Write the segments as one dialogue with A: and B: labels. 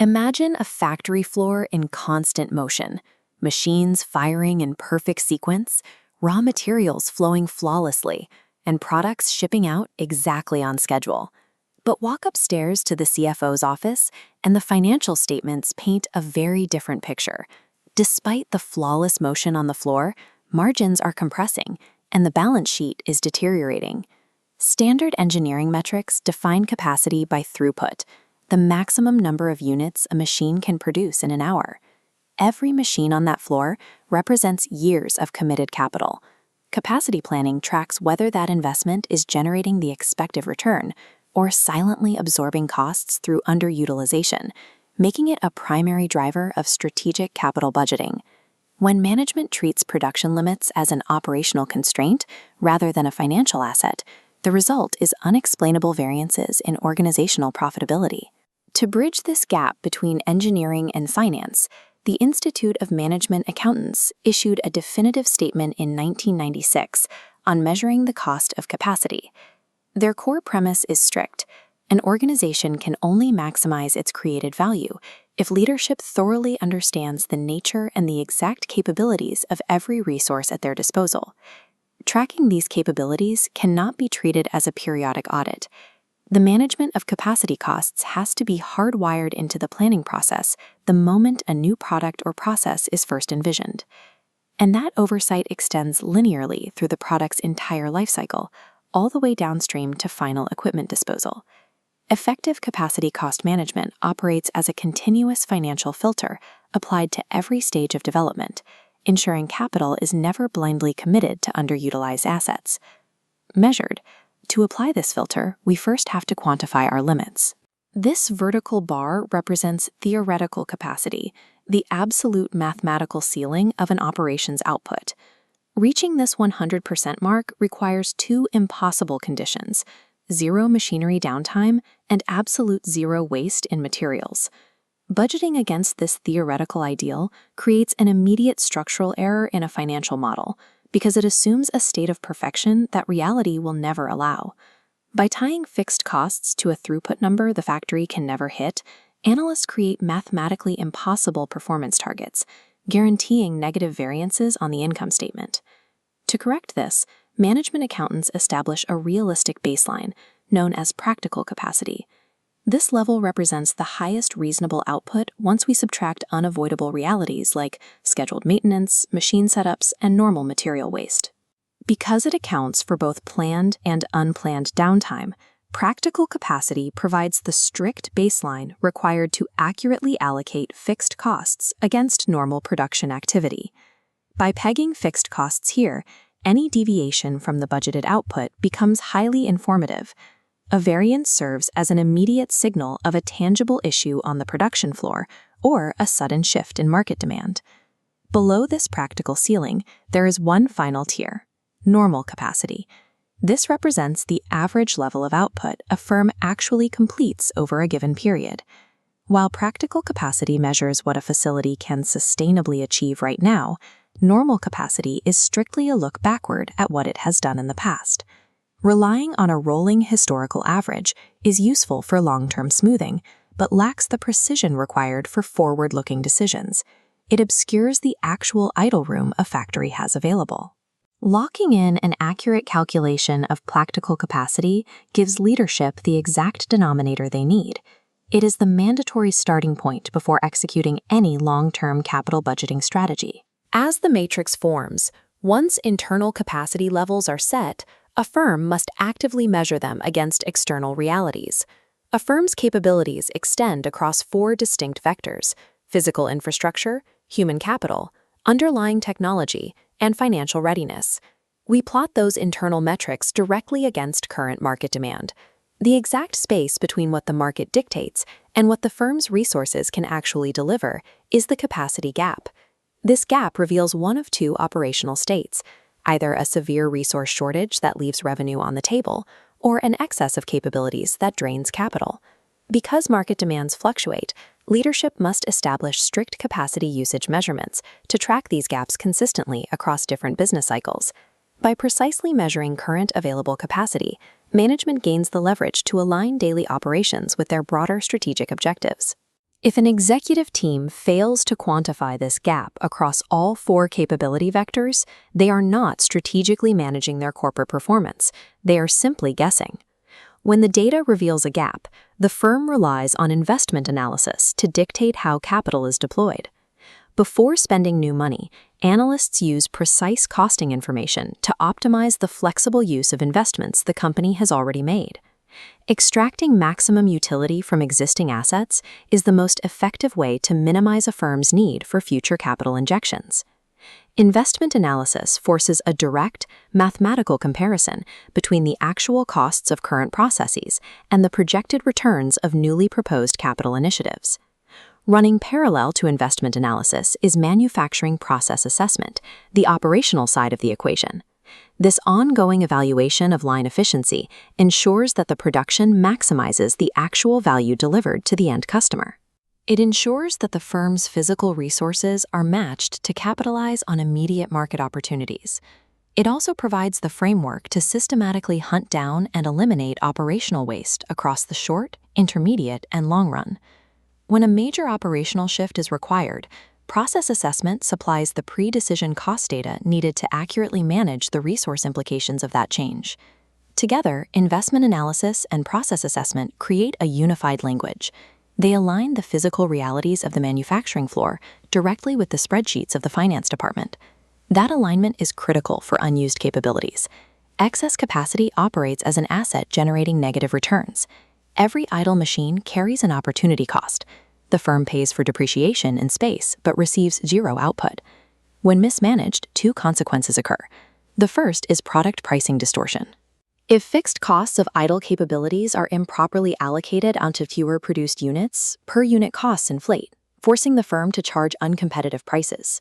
A: Imagine a factory floor in constant motion, machines firing in perfect sequence, raw materials flowing flawlessly, and products shipping out exactly on schedule. But walk upstairs to the CFO's office, and the financial statements paint a very different picture. Despite the flawless motion on the floor, margins are compressing, and the balance sheet is deteriorating. Standard engineering metrics define capacity by throughput, the maximum number of units a machine can produce in an hour. Every machine on that floor represents years of committed capital. Capacity planning tracks whether that investment is generating the expected return or silently absorbing costs through underutilization, making it a primary driver of strategic capital budgeting. When management treats production limits as an operational constraint rather than a financial asset, the result is unexplainable variances in organizational profitability. To bridge this gap between engineering and finance, the Institute of Management Accountants issued a definitive statement in 1996 on measuring the cost of capacity. Their core premise is strict. An organization can only maximize its created value if leadership thoroughly understands the nature and the exact capabilities of every resource at their disposal. Tracking these capabilities cannot be treated as a periodic audit. The management of capacity costs has to be hardwired into the planning process the moment a new product or process is first envisioned. And that oversight extends linearly through the product's entire lifecycle, all the way downstream to final equipment disposal. Effective capacity cost management operates as a continuous financial filter applied to every stage of development, ensuring capital is never blindly committed to underutilized assets. Measured. To apply this filter, we first have to quantify our limits. This vertical bar represents theoretical capacity, the absolute mathematical ceiling of an operation's output. Reaching this 100% mark requires two impossible conditions: zero machinery downtime and absolute zero waste in materials. Budgeting against this theoretical ideal creates an immediate structural error in a financial model, because it assumes a state of perfection that reality will never allow. By tying fixed costs to a throughput number the factory can never hit, analysts create mathematically impossible performance targets, guaranteeing negative variances on the income statement. To correct this, management accountants establish a realistic baseline, known as practical capacity. This level represents the highest reasonable output once we subtract unavoidable realities like scheduled maintenance, machine setups, and normal material waste. Because it accounts for both planned and unplanned downtime, practical capacity provides the strict baseline required to accurately allocate fixed costs against normal production activity. By pegging fixed costs here, any deviation from the budgeted output becomes highly informative. A variance serves as an immediate signal of a tangible issue on the production floor or a sudden shift in market demand. Below this practical ceiling, there is one final tier: normal capacity. This represents the average level of output a firm actually completes over a given period. While practical capacity measures what a facility can sustainably achieve right now, normal capacity is strictly a look backward at what it has done in the past. Relying on a rolling historical average is useful for long-term smoothing, but lacks the precision required for forward-looking decisions. It obscures the actual idle room a factory has available. Locking in an accurate calculation of practical capacity gives leadership the exact denominator they need. It is the mandatory starting point before executing any long-term capital budgeting strategy. As the matrix forms, once internal capacity levels are set, a firm must actively measure them against external realities. A firm's capabilities extend across four distinct vectors: physical infrastructure, human capital, underlying technology, and financial readiness. We plot those internal metrics directly against current market demand, the exact space between what the market dictates and what the firm's resources can actually deliver is the capacity gap. This gap reveals one of two operational states: either a severe resource shortage that leaves revenue on the table, or an excess of capabilities that drains capital. Because market demands fluctuate, leadership must establish strict capacity usage measurements to track these gaps consistently across different business cycles. By precisely measuring current available capacity, management gains the leverage to align daily operations with their broader strategic objectives. If an executive team fails to quantify this gap across all 4 capability vectors, they are not strategically managing their corporate performance. They are simply guessing. When the data reveals a gap, the firm relies on investment analysis to dictate how capital is deployed. Before spending new money, analysts use precise costing information to optimize the flexible use of investments the company has already made. Extracting maximum utility from existing assets is the most effective way to minimize a firm's need for future capital injections. Investment analysis forces a direct, mathematical comparison between the actual costs of current processes and the projected returns of newly proposed capital initiatives. Running parallel to investment analysis is manufacturing process assessment, the operational side of the equation. This ongoing evaluation of line efficiency ensures that the production maximizes the actual value delivered to the end customer. It ensures that the firm's physical resources are matched to capitalize on immediate market opportunities. It also provides the framework to systematically hunt down and eliminate operational waste across the short, intermediate, and long run. When a major operational shift is required, process assessment supplies the pre-decision cost data needed to accurately manage the resource implications of that change. Together, investment analysis and process assessment create a unified language. They align the physical realities of the manufacturing floor directly with the spreadsheets of the finance department. That alignment is critical for unused capabilities. Excess capacity operates as an asset generating negative returns. Every idle machine carries an opportunity cost. The firm pays for depreciation in space but receives zero output. When mismanaged, 2 consequences occur. The first is product pricing distortion. If fixed costs of idle capabilities are improperly allocated onto fewer produced units, per-unit costs inflate, forcing the firm to charge uncompetitive prices.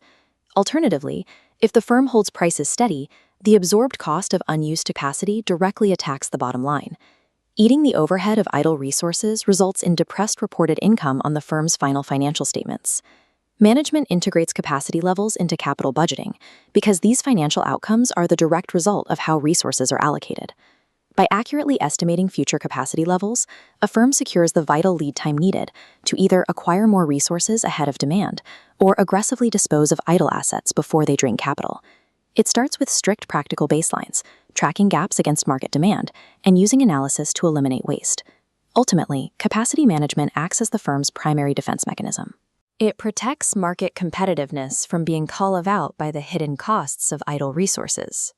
A: Alternatively, if the firm holds prices steady, the absorbed cost of unused capacity directly attacks the bottom line. Eating the overhead of idle resources results in depressed reported income on the firm's final financial statements. Management integrates capacity levels into capital budgeting because these financial outcomes are the direct result of how resources are allocated. By accurately estimating future capacity levels, a firm secures the vital lead time needed to either acquire more resources ahead of demand or aggressively dispose of idle assets before they drain capital. It starts with strict practical baselines, tracking gaps against market demand, and using analysis to eliminate waste. Ultimately, capacity management acts as the firm's primary defense mechanism. It protects market competitiveness from being called out by the hidden costs of idle resources.